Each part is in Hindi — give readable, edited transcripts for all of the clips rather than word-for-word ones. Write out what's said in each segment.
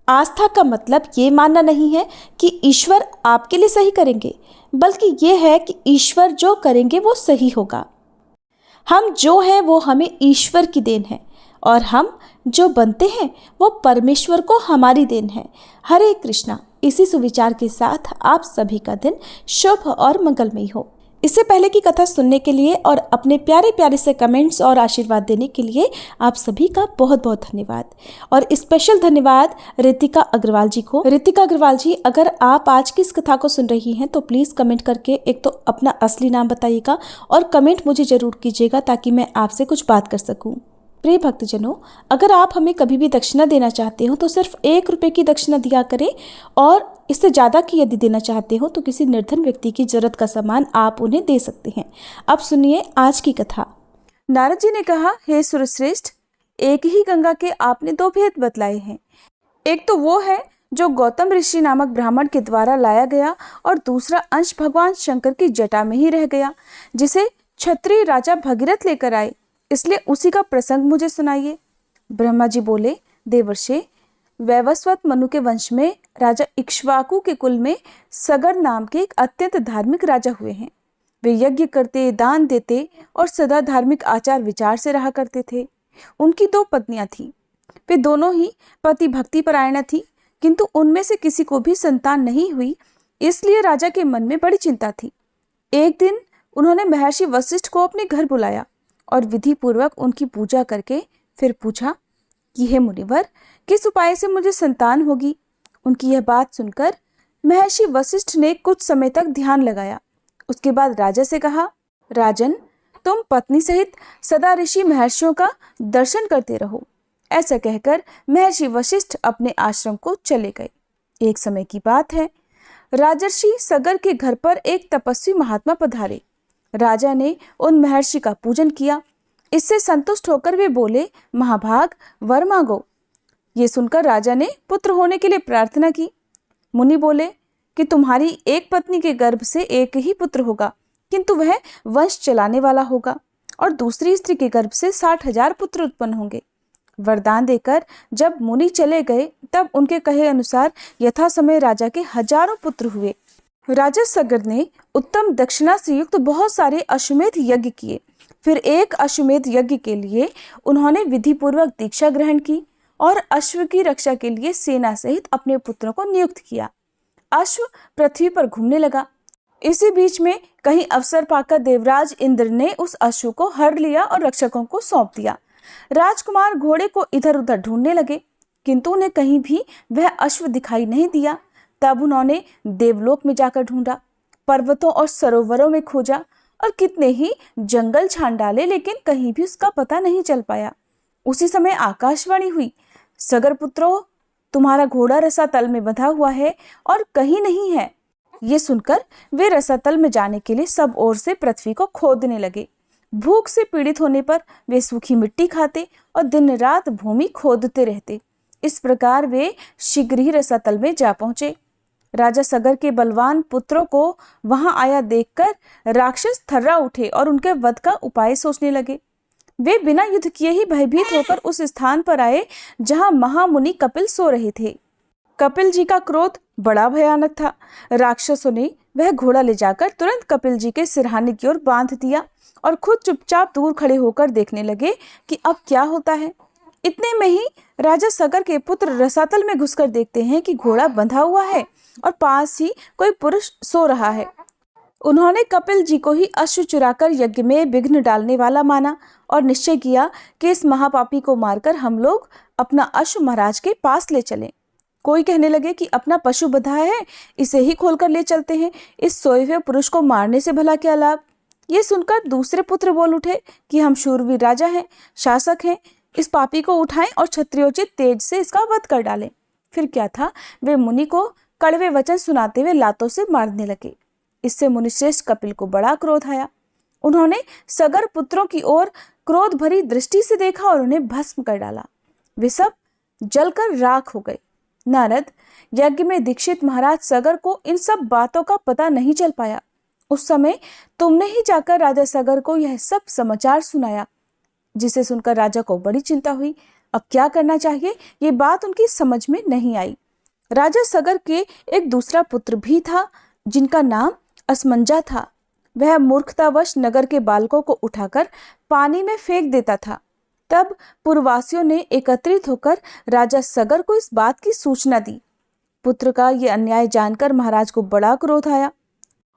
आस्था का मतलब ये मानना नहीं है कि ईश्वर आपके लिए सही करेंगे, बल्कि ये है कि ईश्वर जो करेंगे वो सही होगा। हम जो हैं वो हमें ईश्वर की देन है, और हम जो बनते हैं वो परमेश्वर को हमारी देन है। हरे कृष्णा। इसी सुविचार के साथ आप सभी का दिन शुभ और मंगलमय हो। इससे पहले की कथा सुनने के लिए और अपने प्यारे प्यारे से कमेंट्स और आशीर्वाद देने के लिए आप सभी का बहुत बहुत धन्यवाद। और स्पेशल धन्यवाद रितिका अग्रवाल जी को। रितिका अग्रवाल जी, अगर आप आज की इस कथा को सुन रही हैं तो प्लीज़ कमेंट करके एक तो अपना असली नाम बताइएगा और कमेंट मुझे ज़रूर कीजिएगा ताकि मैं आपसे कुछ बात कर सकूँ। प्रिय भक्तजनों, अगर आप हमें कभी भी दक्षिणा देना चाहते हो तो सिर्फ 1 रुपये की दक्षिणा दिया करें, और इससे ज़्यादा की यदि देना चाहते हो तो किसी निर्धन व्यक्ति की जरूरत का सामान आप उन्हें दे सकते हैं। अब सुनिए आज की कथा। नारद जी ने कहा, हे सुरश्रेष्ठ, एक ही गंगा के आपने 2 भेद बतलाए हैं। एक तो वो है जो गौतम ऋषि नामक ब्राह्मण के द्वारा लाया गया, और दूसरा अंश भगवान शंकर की जटा में ही रह गया, जिसे क्षत्रिय राजा भगीरथ लेकर आए, इसलिए उसी का प्रसंग मुझे सुनाइए। ब्रह्मा जी बोले, देवर्षि, वैवस्वत मनु के वंश में राजा इक्ष्वाकु के कुल में सगर नाम के एक अत्यंत धार्मिक राजा हुए हैं। वे यज्ञ करते, दान देते और सदा धार्मिक आचार विचार से रहा करते थे। उनकी 2 पत्नियां थीं। वे दोनों ही पति भक्ति परायणा थी, किंतु उनमें से किसी को भी संतान नहीं हुई, इसलिए राजा के मन में बड़ी चिंता थी। एक दिन उन्होंने महर्षि वशिष्ठ को अपने घर बुलाया और विधि पूर्वक उनकी पूजा करके फिर पूछा कि हे मुनिवर, किस उपाय से मुझे संतान होगी। उनकी यह बात सुनकर महर्षि वशिष्ठ ने कुछ समय तक ध्यान लगाया। उसके बाद राजा से कहा, राजन, तुम पत्नी सहित सदा ऋषि महर्षियों का दर्शन करते रहो। ऐसा कहकर महर्षि वशिष्ठ अपने आश्रम को चले गए। एक समय की बात है, राजर्षि सगर के घर पर एक तपस्वी महात्मा पधारे। राजा ने उन महर्षि का पूजन किया। इससे संतुष्ट होकर वे बोले, महाभाग, वर मांगो। ये सुनकर राजा ने पुत्र होने के लिए प्रार्थना की। मुनि बोले कि तुम्हारी एक पत्नी के गर्भ से एक ही पुत्र होगा, किंतु वह वंश चलाने वाला होगा, और दूसरी स्त्री के गर्भ से 60,000 पुत्र उत्पन्न होंगे। वरदान देकर जब मुनि चले गए, तब उनके कहे अनुसार यथा समय राजा के हजारों पुत्र हुए। राजा सगर ने उत्तम दक्षिणा से युक्त बहुत सारे अश्वमेध यज्ञ किए। फिर एक अश्वमेध यज्ञ के लिए उन्होंने विधि पूर्वक दीक्षा ग्रहण की और अश्व की रक्षा के लिए सेना सहित अपने पुत्रों को नियुक्त किया। अश्व पृथ्वी पर घूमने लगा। इसी बीच में कहीं अवसर पाकर देवराज इंद्र ने उस अश्व को हर लिया और रक्षकों को सौंप दिया। राजकुमार घोड़े को इधर उधर ढूंढने लगे, किंतु उन्हें कहीं भी वह अश्व दिखाई नहीं दिया। तब उन्होंने देवलोक में जाकर ढूंढा, पर्वतों और सरोवरों में खोजा और कितने ही जंगल छान डाले, लेकिन कहीं भी उसका पता नहीं चल पाया। उसी समय आकाशवाणी हुई, सगर पुत्रों, तुम्हारा घोड़ा रसातल में बंधा हुआ है और कहीं नहीं है। ये सुनकर वे रसातल में जाने के लिए सब ओर से पृथ्वी को खोदने लगे। भूख से पीड़ित होने पर वे सूखी मिट्टी खाते और दिन रात भूमि खोदते रहते। इस प्रकार वे शीघ्र ही रसातल में जा पहुंचे। राजा सगर के बलवान पुत्रों को वहां आया देखकर राक्षस थर्रा उठे और उनके वध का उपाय सोचने लगे। वे बिना युद्ध किए ही भयभीत होकर उस स्थान पर आए जहां महामुनि कपिल सो रहे थे। कपिल जी का क्रोध बड़ा भयानक था। राक्षसों ने वह घोड़ा ले जाकर तुरंत कपिल जी के सिरहाने की ओर बांध दिया और खुद चुपचाप दूर खड़े होकर देखने लगे कि अब क्या होता है। इतने में ही राजा सगर के पुत्र रसातल में घुसकर देखते हैं कि घोड़ा बंधा हुआ है और पास ही कोई पुरुष सो रहा है। उन्होंने कपिल जी को ही अश्व चुराकर यज्ञ में विघ्न डालने वाला माना और निश्चय किया कि इस महापापी को मारकर हम लोग अपना अश्व महाराज के पास ले चलें। कोई कहने लगे कि अपना पशु बंधा है, इसे ही खोलकर ले चलते हैं, इस सोए हुए पुरुष को मारने से भला क्या लाभ। ये सुनकर दूसरे पुत्र बोल उठे कि हम शूरवीर राजा हैं, शासक हैं, इस पापी को उठाएं और क्षत्रियोचित तेज से इसका वध कर डालें। फिर क्या था, वे मुनि को कड़वे वचन सुनाते हुए लातों से मारने लगे। इससे मुनिश्रेष्ठ कपिल को बड़ा क्रोध आया। उन्होंने सगर पुत्रों की ओर क्रोध भरी दृष्टि से देखा और उन्हें भस्म कर डाला। वे सब जलकर राख हो गए। नारद, यज्ञ में दीक्षित महाराज सगर को इन सब बातों का पता नहीं चल पाया। उस समय तुमने ही जाकर राजा सगर को यह सब समाचार सुनाया, जिसे सुनकर राजा को बड़ी चिंता हुई। अब क्या करना चाहिए, ये बात उनकी समझ में नहीं आई। राजा सगर के एक दूसरा पुत्र भी था जिनका नाम असमंजा था। वह मूर्खतावश नगर के बालकों को उठाकर पानी में फेंक देता था। तब पुरवासियों ने एकत्रित होकर राजा सगर को इस बात की सूचना दी। पुत्र का ये अन्याय जानकर महाराज को बड़ा क्रोध आया।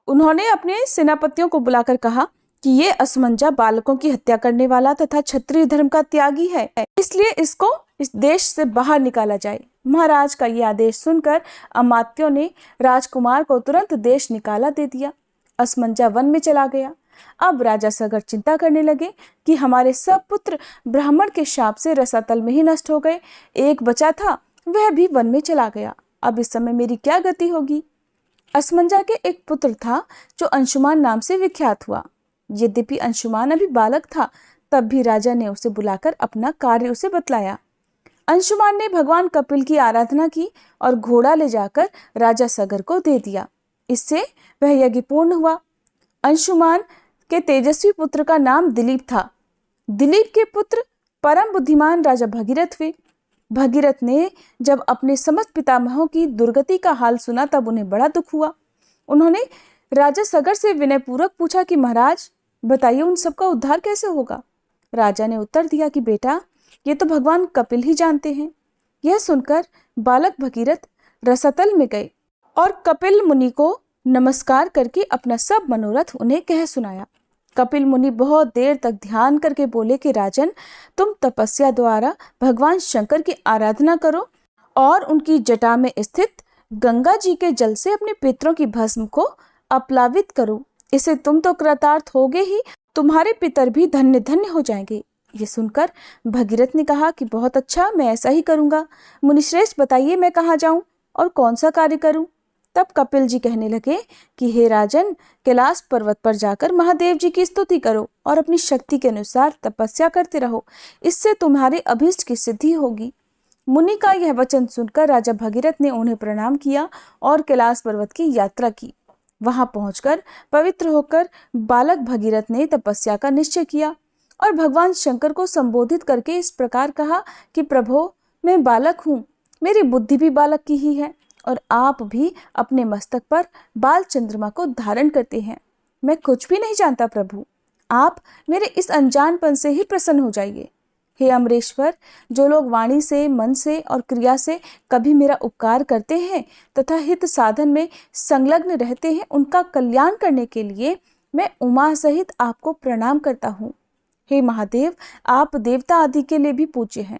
उन्होंने अपने सेनापतियों को बुलाकर कहा कि ये असमंजा बालकों की हत्या करने वाला तथा क्षत्रिय धर्म का त्यागी है, इसलिए इसको इस देश से बाहर निकाला जाए। महाराज का यह आदेश सुनकर अमात्यों ने राजकुमार को तुरंत देश निकाला दे दिया। असमंजा वन में चला गया। अब राजा सगर चिंता करने लगे कि हमारे सब पुत्र ब्राह्मण के शाप से रसातल में ही नष्ट हो गए। एक बचा था, वह भी वन में चला गया। अब इस समय मेरी क्या गति होगी। असमंजा के एक पुत्र था जो अंशुमान नाम से विख्यात हुआ। यद्यपि अंशुमान अभी बालक था, तब भी राजा ने उसे बुलाकर अपना कार्य उसे बतलाया। अंशुमान ने भगवान कपिल की आराधना की और घोड़ा ले जाकर राजा सगर को दे दिया। इससे वह यज्ञ पूर्ण हुआ। अंशुमान के तेजस्वी पुत्र का नाम दिलीप था। दिलीप के पुत्र परम बुद्धिमान राजा भगीरथ हुए। भगीरथ ने जब अपने समस्त पितामहों की दुर्गति का हाल सुना तब उन्हें बड़ा दुख हुआ। उन्होंने राजा सगर से विनयपूर्वक पूछा कि महाराज बताइए, उन सबका उद्धार कैसे होगा। राजा ने उत्तर दिया कि बेटा, ये तो भगवान कपिल ही जानते हैं। यह सुनकर बालक भगीरथ रसातल में गए और कपिल मुनि को नमस्कार करके अपना सब मनोरथ उन्हें कह सुनाया। कपिल मुनि बहुत देर तक ध्यान करके बोले कि राजन, तुम तपस्या द्वारा भगवान शंकर की आराधना करो और उनकी जटा में स्थित गंगा जी के जल से अपने पितरों की भस्म को अपलावित करो। इससे तुम तो कृतार्थ होगे ही, तुम्हारे पितर भी धन्य धन्य हो जाएंगे। ये सुनकर भगीरथ ने कहा कि बहुत अच्छा, मैं ऐसा ही करूंगा। मुनिश्रेष्ठ बताइए, मैं कहाँ जाऊं और कौन सा कार्य करूं। तब कपिल जी कहने लगे कि हे राजन, कैलाश पर्वत पर जाकर महादेव जी की स्तुति करो और अपनी शक्ति के अनुसार तपस्या करते रहो। इससे तुम्हारे अभीष्ट की सिद्धि होगी। मुनि का यह वचन सुनकर राजा भगीरथ ने उन्हें प्रणाम किया और कैलाश पर्वत की यात्रा की। वहां पहुंचकर पवित्र होकर बालक भगीरथ ने तपस्या का निश्चय किया और भगवान शंकर को संबोधित करके इस प्रकार कहा कि प्रभो, मैं बालक हूँ, मेरी बुद्धि भी बालक की ही है और आप भी अपने मस्तक पर बाल चंद्रमा को धारण करते हैं। मैं कुछ भी नहीं जानता प्रभु, आप मेरे इस अनजानपन से ही प्रसन्न हो जाइए। हे अमरेश्वर, जो लोग वाणी से, मन से और क्रिया से कभी मेरा उपकार करते हैं तथा हित साधन में संलग्न रहते हैं, उनका कल्याण करने के लिए मैं उमा सहित आपको प्रणाम करता हूँ। हे महादेव, आप देवता आदि के लिए भी पूज्य हैं।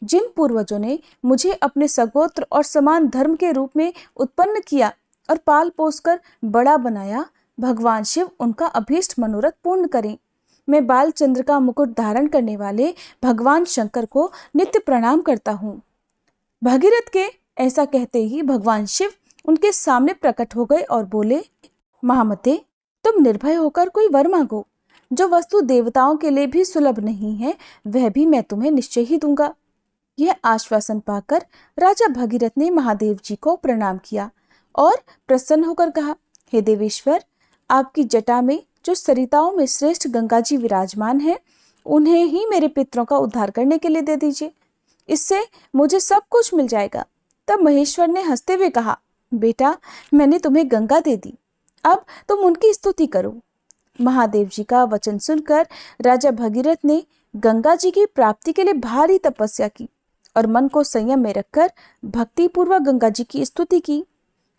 जिन पूर्वजों ने मुझे अपने सगोत्र और समान धर्म के रूप में उत्पन्न किया और पाल पोस कर बड़ा बनाया, भगवान शिव उनका अभीष्ट मनोरथ पूर्ण करें। मैं बालचंद्र का मुकुट धारण करने वाले भगवान शंकर को नित्य प्रणाम करता हूँ। भगीरथ के ऐसा कहते ही भगवान शिव उनके सामने प्रकट हो गए और बोले, महामते, तुम निर्भय होकर कोई वर मांगो। जो वस्तु देवताओं के लिए भी सुलभ नहीं है, वह भी मैं तुम्हें निश्चय ही दूंगा। यह आश्वासन पाकर राजा भगीरथ ने महादेव जी को प्रणाम किया और प्रसन्न होकर कहा, हे देवेश्वर, आपकी जटा में जो सरिताओं में श्रेष्ठ गंगा जी विराजमान है, उन्हें ही मेरे पितरों का उद्धार करने के लिए दे दीजिए। इससे मुझे सब कुछ मिल जाएगा। तब महेश्वर ने हंसते हुए कहा, बेटा, मैंने तुम्हें गंगा दे दी, अब तुम उनकी स्तुति करो। महादेव जी का वचन सुनकर राजा भगीरथ ने गंगा जी की प्राप्ति के लिए भारी तपस्या की और मन को संयम में रखकर भक्ति पूर्वक गंगा जी की स्तुति की।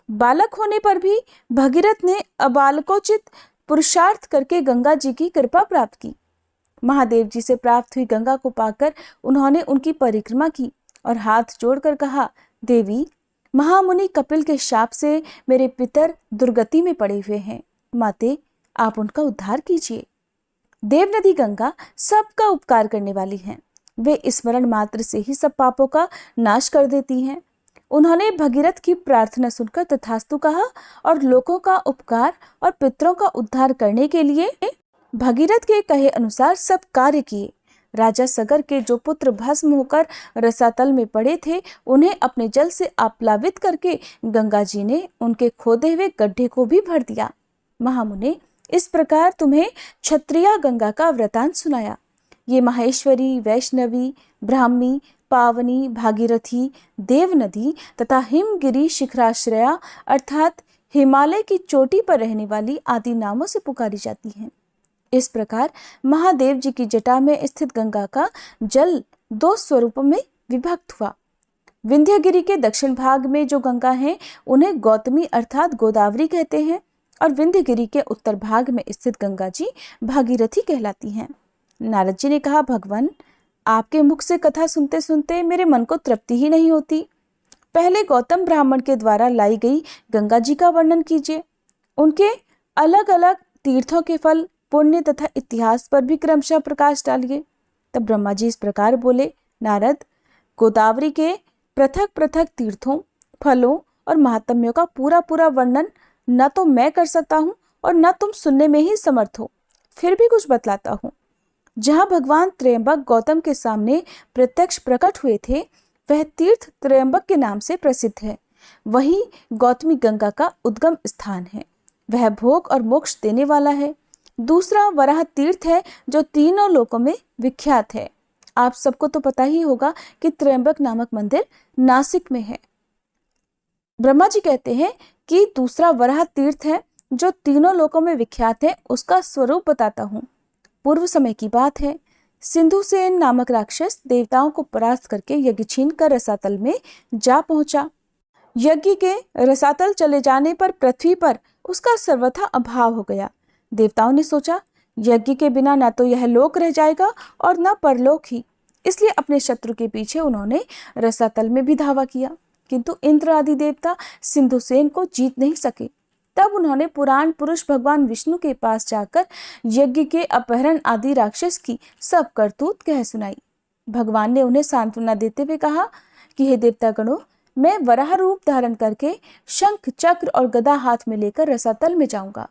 बालक होने पर भी भगीरथ ने अबालकोचित पुरुषार्थ करके गंगा जी की कृपा प्राप्त की। महादेव जी से प्राप्त हुई गंगा को पाकर उन्होंने उनकी परिक्रमा की और हाथ जोड़कर कहा, देवी, महामुनि कपिल के शाप से मेरे पितर दुर्गति में पड़े हुए हैं। माते, आप उनका उद्धार कीजिए। देव नदी गंगा सबका उपकार करने वाली हैं। वे स्मरण मात्र से ही सब पापों का नाश कर देती हैं। उन्होंने भगीरथ की प्रार्थना सुनकर तथास्तु कहा और लोगों का उपकार और पितरों का उद्धार करने के लिए भगीरथ के कहे अनुसार सब कार्य किए। राजा सगर के जो पुत्र भस्म होकर रसातल में पड़े थे, उन्हें अपने जल से आप्लावित करके गंगा जी ने उनके खोदे हुए गड्ढे को भी भर दिया। महामुने, इस प्रकार तुम्हें क्षत्रिया गंगा का वृतांत सुनाया। ये माहेश्वरी, वैष्णवी, ब्राह्मी पावनी, भागीरथी, देव नदी तथा हिमगिरी शिखराश्रया अर्थात हिमालय की चोटी पर रहने वाली आदि नामों से पुकारी जाती हैं। इस प्रकार महादेव जी की जटा में स्थित गंगा का जल दो स्वरूपों में विभक्त हुआ। विंध्यगिरी के दक्षिण भाग में जो गंगा है उन्हें गौतमी अर्थात गोदावरी कहते हैं और विंध्यगिरी के उत्तर भाग में स्थित गंगा जी भागीरथी कहलाती हैं। नारद जी ने कहा, भगवान, आपके मुख से कथा सुनते सुनते मेरे मन को तृप्ति ही नहीं होती। पहले गौतम ब्राह्मण के द्वारा लाई गई गंगा जी का वर्णन कीजिए। उनके अलग अलग तीर्थों के फल, पुण्य तथा इतिहास पर भी क्रमशः प्रकाश डालिए। तब ब्रह्मा जी इस प्रकार बोले, नारद, गोदावरी के पृथक पृथक तीर्थों, फलों और महात्म्यों का पूरा पूरा वर्णन न तो मैं कर सकता हूँ और न तुम सुनने में ही समर्थ हो। फिर भी कुछ बतलाता हूँ। जहाँ भगवान त्र्यंबक गौतम के सामने प्रत्यक्ष प्रकट हुए थे, वह तीर्थ त्र्यंबक के नाम से प्रसिद्ध है। वही गौतमी गंगा का उद्गम स्थान है। वह भोग और मोक्ष देने वाला है। दूसरा वराह तीर्थ है जो तीनों लोकों में विख्यात है। आप सबको तो पता ही होगा कि त्र्यंबक नामक मंदिर नासिक में है। ब्रह्मा जी कहते हैं कि दूसरा वराह तीर्थ है जो तीनों लोकों में विख्यात है। उसका स्वरूप बताता हूँ। पूर्व समय की बात है। सिंधुसेन नामक राक्षस देवताओं को परास्त करके यज्ञ छीन कर रसातल में जा पहुंचा। यज्ञ के रसातल चले जाने पर पृथ्वी पर उसका सर्वथा अभाव हो गया। देवताओं ने सोचा, यज्ञ के बिना न तो यह लोक रह जाएगा और न परलोक ही। इसलिए अपने शत्रु के पीछे उन्होंने रसातल में भी धावा किया, किंतु इंद्र आदि देवता सिंधुसेन को जीत नहीं सके। तब उन्होंने पुराण पुरुष भगवान विष्णु के पास जाकर यज्ञ के अपहरण आदि राक्षस की सब करतूत कह सुनाई। भगवान ने उन्हें सांत्वना देते हुए कहा कि हे देवतागणों, मैं वराह रूप धारण करके शंख, चक्र और गदा हाथ में लेकर रसातल में जाऊंगा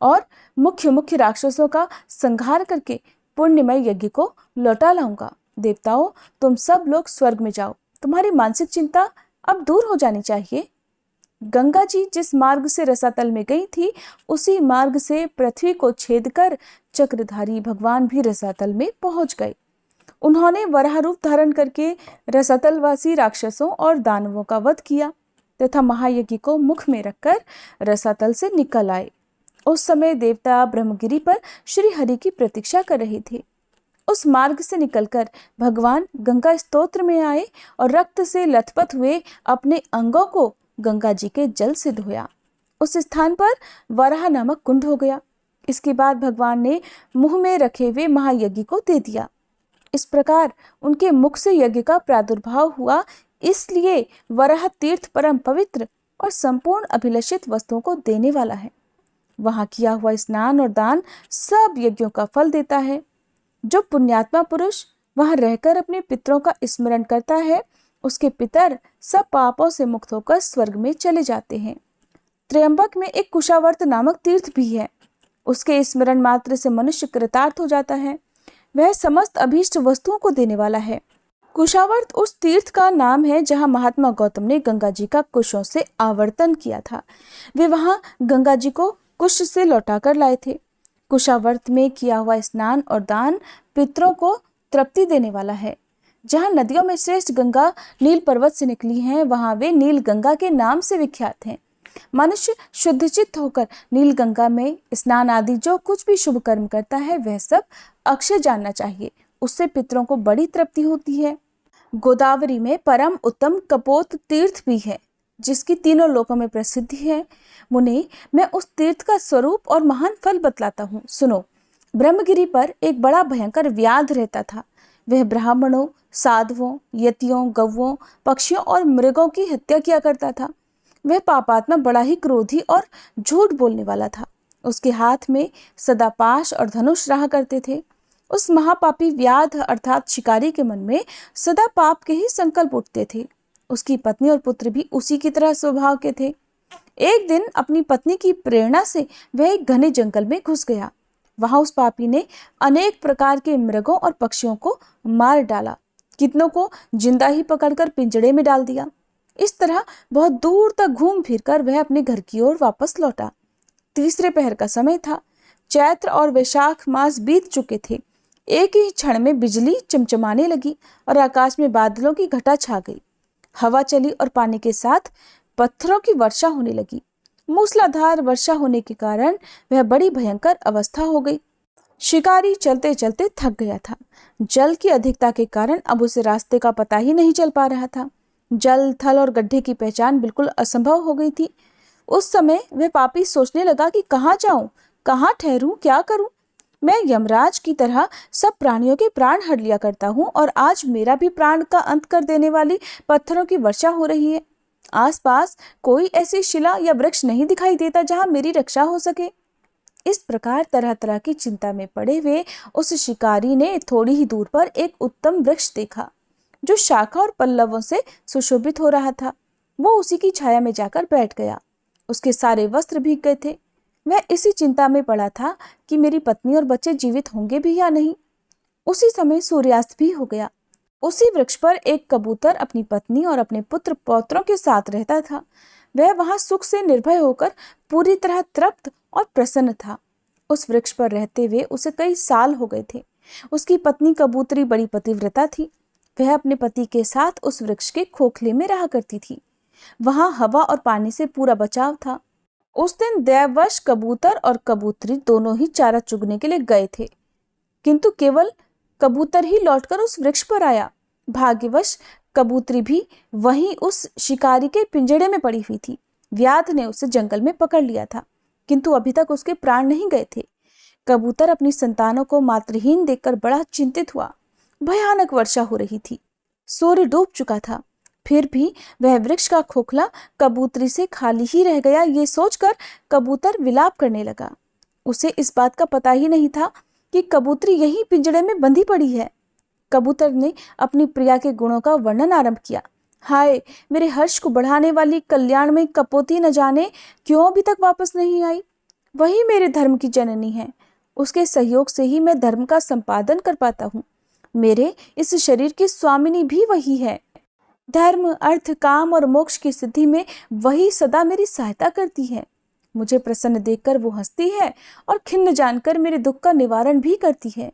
और मुख्य मुख्य राक्षसों का संहार करके पुण्यमय यज्ञ को लौटा लाऊंगा। देवताओं, तुम सब लोग स्वर्ग में जाओ। तुम्हारी मानसिक चिंता अब दूर हो जानी चाहिए। गंगा जी जिस मार्ग से रसातल में गई थी, उसी मार्ग से पृथ्वी को छेद कर चक्रधारी भगवान भी रसातल में पहुंच गए। उन्होंने वराह रूप धारण करके रसातलवासी राक्षसों और दानवों का वध किया तथा महायज्ञ को मुख में रखकर रसातल से निकल आए। उस समय देवता ब्रह्मगिरी पर श्री हरि की प्रतीक्षा कर रहे थे। उस मार्ग से निकलकर भगवान गंगा स्तोत्र में आए और रक्त से लथपथ हुए अपने अंगों को गंगा जी के जल से धोया। उस स्थान पर वराह नामक कुंड हो गया। इसके बाद भगवान ने मुंह में रखे हुए महायज्ञ को दे दिया। इस प्रकार उनके मुख से यज्ञ का प्रादुर्भाव हुआ। इसलिए वराह तीर्थ परम पवित्र और संपूर्ण अभिलषित वस्तुओं को देने वाला है। वहां किया हुआ स्नान और दान सब यज्ञों का फल देता है। जो पुण्यात्मा पुरुष वहां रहकर अपने पितरों का स्मरण करता है, उसके पितर सब पापों से मुक्त होकर स्वर्ग में चले जाते हैं। त्र्यंबक में एक कुशावर्त नामक तीर्थ भी है। उसके स्मरण मात्र से मनुष्य कृतार्थ हो जाता है। वह समस्त अभीष्ट वस्तुओं को देने वाला है। कुशावर्त उस तीर्थ का नाम है जहां महात्मा गौतम ने गंगा जी का कुशों से आवर्तन किया था। वे वहां गंगा जी को कुश से लौटा कर लाए थे। कुशावर्त में किया हुआ स्नान और दान पितरों को तृप्ति देने वाला है। जहाँ नदियों में श्रेष्ठ गंगा नील पर्वत से निकली हैं, वहां वे नील गंगा के नाम से विख्यात हैं। मनुष्य शुद्धचित्त होकर नील गंगा में स्नान आदि जो कुछ भी शुभ कर्म करता है, वह सब अक्षय जानना चाहिए। उससे पितरों को बड़ी तृप्ति होती है। गोदावरी में परम उत्तम कपोत तीर्थ भी है, जिसकी तीनों लोकों में प्रसिद्धि है। मुनि, मैं उस तीर्थ का स्वरूप और महान फल बतलाता हूँ, सुनो। ब्रह्मगिरी पर एक बड़ा भयंकर व्याध रहता था। वह ब्राह्मणों, साधुओं, यतियों, गौओं, पक्षियों और मृगों की हत्या किया करता था। वह पापात्मा बड़ा ही क्रोधी और झूठ बोलने वाला था। उसके हाथ में सदा पाश और धनुष रहा करते थे। उस महापापी व्याध अर्थात शिकारी के मन में सदा पाप के ही संकल्प उठते थे। उसकी पत्नी और पुत्र भी उसी की तरह स्वभाव के थे। एक दिन अपनी पत्नी की प्रेरणा से वह एक घने जंगल में घुस गया। वहां उस पापी ने अनेक प्रकार के मृगों और पक्षियों को मार डाला। कितनों को जिंदा ही पकड़कर पिंजड़े में डाल दिया। इस तरह बहुत दूर तक घूम फिरकर वह अपने घर की ओर वापस लौटा। तीसरे पहर का समय था। चैत्र और वैशाख मास बीत चुके थे। एक ही क्षण में बिजली चमचमाने लगी और आकाश में बादलों की घटा छा गई। हवा चली और पानी के साथ पत्थरों की वर्षा होने लगी। मूसलाधार वर्षा होने के कारण वह बड़ी भयंकर अवस्था हो गई। शिकारी चलते चलते थक गया था। जल की अधिकता के कारण अब उसे रास्ते का पता ही नहीं चल पा रहा था। जल, थल और गड्ढे की पहचान बिल्कुल असंभव हो गई थी। उस समय वह पापी सोचने लगा कि कहाँ जाऊं, कहाँ ठहरूं, क्या करूं। मैं यमराज की तरह सब प्राणियों के प्राण हर लिया करता हूँ और आज मेरा भी प्राण का अंत कर देने वाली पत्थरों की वर्षा हो रही है। आसपास कोई ऐसी शिला या वृक्ष नहीं दिखाई देता जहां मेरी रक्षा हो सके। इस प्रकार तरह तरह की चिंता में पड़े हुए उस शिकारी ने थोड़ी ही दूर पर एक उत्तम वृक्ष देखा जो शाखा और पल्लवों से सुशोभित हो रहा था। वो उसी की छाया में जाकर बैठ गया। उसके सारे वस्त्र भीग गए थे। वह इसी चिंता में पड़ा था कि मेरी पत्नी और बच्चे जीवित होंगे भी या नहीं। उसी समय सूर्यास्त भी हो गया। उसी वृक्ष पर एक कबूतर अपनी पत्नी और अपने पुत्र पौत्रों के साथ रहता था। वह वहां सुख से निर्भय होकर पूरी तरह तृप्त और प्रसन्न था। उस वृक्ष पर रहते हुए उसे कई साल हो गए थे। उसकी पत्नी कबूतरी बड़ी पतिव्रता थी। वह अपने पति के साथ उस वृक्ष के खोखले में रहा करती थी। वहां हवा और पानी से पूरा बचाव था। उस दिन दैववश कबूतर और कबूतरी दोनों ही चारा चुगने के लिए गए थे, किंतु केवल कबूतर ही लौटकर उस वृक्ष पर आया। भाग्यवश कबूतरी भी वहीं उस शिकारी के पिंजड़े में पड़ी हुई थी। व्याध ने उसे जंगल में पकड़ लिया था, किंतु अभी तक उसके प्राण नहीं गए थे। कबूतर अपनी संतानों को मातृहीन देखकर बड़ा चिंतित हुआ। भयानक वर्षा हो रही थी। सूर्य डूब चुका था। फिर भी वह वृक्ष का खोखला कबूतरी से खाली ही रह गया। ये सोचकर कबूतर विलाप करने लगा। उसे इस बात का पता ही नहीं था कि कबूतरी यही पिंजड़े में बंधी पड़ी है। कबूतर ने अपनी प्रिया के गुणों का वर्णन आरंभ किया। हाय, मेरे हर्ष को बढ़ाने वाली कल्याणमयी कपोती न जाने क्यों अभी तक वापस नहीं आई। वही मेरे धर्म की जननी है। उसके सहयोग से ही मैं धर्म का संपादन कर पाता हूँ। मेरे इस शरीर की स्वामिनी भी वही है। धर्म, अर्थ, काम और मोक्ष की सिद्धि में वही सदा मेरी सहायता करती है। मुझे प्रसन्न देखकर वो हंसती है और खिन्न जानकर मेरे दुख का निवारण भी करती है।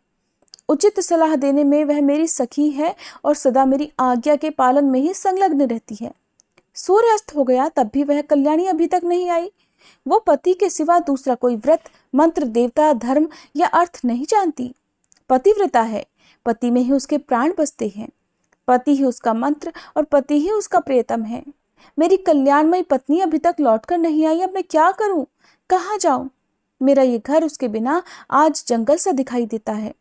उचित सलाह देने में वह मेरी सखी है और सदा मेरी आज्ञा के पालन में ही संलग्न रहती है। सूर्यास्त हो गया, तब भी वह कल्याणी अभी तक नहीं आई। वो पति के सिवा दूसरा कोई व्रत, मंत्र, देवता, धर्म या अर्थ नहीं जानती। पतिव्रता है। पति में ही उसके प्राण बसते हैं। पति ही उसका मंत्र और पति ही उसका प्रियतम है। मेरी कल्याणमयी पत्नी अभी तक लौटकर नहीं आई। अब मैं क्या करूं, कहाँ जाऊं? मेरा ये घर उसके बिना आज जंगल सा दिखाई देता है।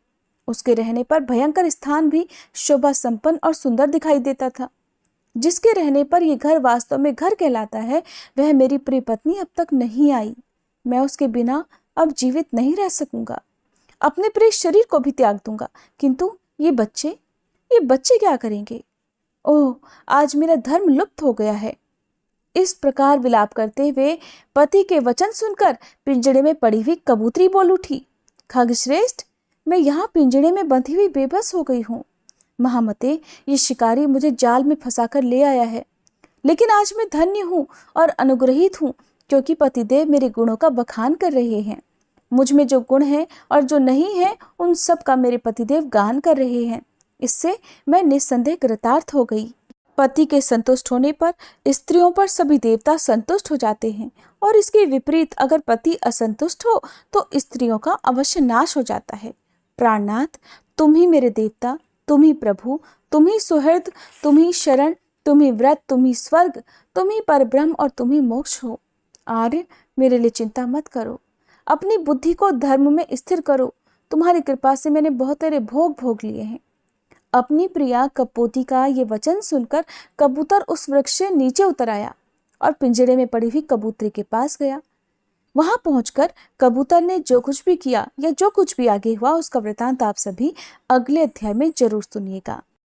उसके रहने पर भयंकर स्थान भी शोभा संपन्न और सुंदर दिखाई देता था। जिसके रहने पर यह घर वास्तव में घर कहलाता है, वह मेरी प्रिय पत्नी अब तक नहीं आई। मैं उसके बिना अब जीवित नहीं रह सकूंगा। अपने प्रिय शरीर को भी त्याग दूंगा, किंतु ये बच्चे क्या करेंगे? ओह, आज मेरा धर्म लुप्त हो गया है। इस प्रकार विलाप करते हुए पति के वचन सुनकर पिंजड़े में पड़ी हुई कबूतरी बोल उठी। खगश्रेष्ठ, मैं यहाँ पिंजड़े में बंधी हुई बेबस हो गई हूँ। महामते, ये शिकारी मुझे जाल में फंसाकर ले आया है, लेकिन आज मैं धन्य हूँ और अनुग्रहित हूँ, क्योंकि पतिदेव मेरे गुणों का बखान कर रहे हैं। मुझ में जो गुण है और जो नहीं है, उन सब का मेरे पतिदेव गान कर रहे हैं। इससे मैं निस्संदेह कृतार्थ हो गई। पति के संतुष्ट होने पर स्त्रियों पर सभी देवता संतुष्ट हो जाते हैं, और इसके विपरीत अगर पति असंतुष्ट हो तो स्त्रियों का अवश्य नाश हो जाता है। प्राणनाथ, तुम ही मेरे देवता, तुम ही प्रभु, तुम ही सुहृद, तुम ही शरण, तुम ही व्रत, तुम ही स्वर्ग, तुम ही परब्रह्म और तुम ही मोक्ष हो। आर्य, मेरे लिए चिंता मत करो। अपनी बुद्धि को धर्म में स्थिर करो। तुम्हारी कृपा से मैंने बहुत सारे भोग लिए हैं। अपनी प्रिया कपोती का ये वचन सुनकर कबूतर उस वृक्ष से नीचे उतर आया और पिंजड़े में पड़ी हुई कबूतरी के पास गया। वहां पहुंचकर कबूतर ने जो कुछ भी किया या जो कुछ भी आगे हुआ, उसका वृतांत आप सभी अगले अध्याय में जरूर सुनिएगा।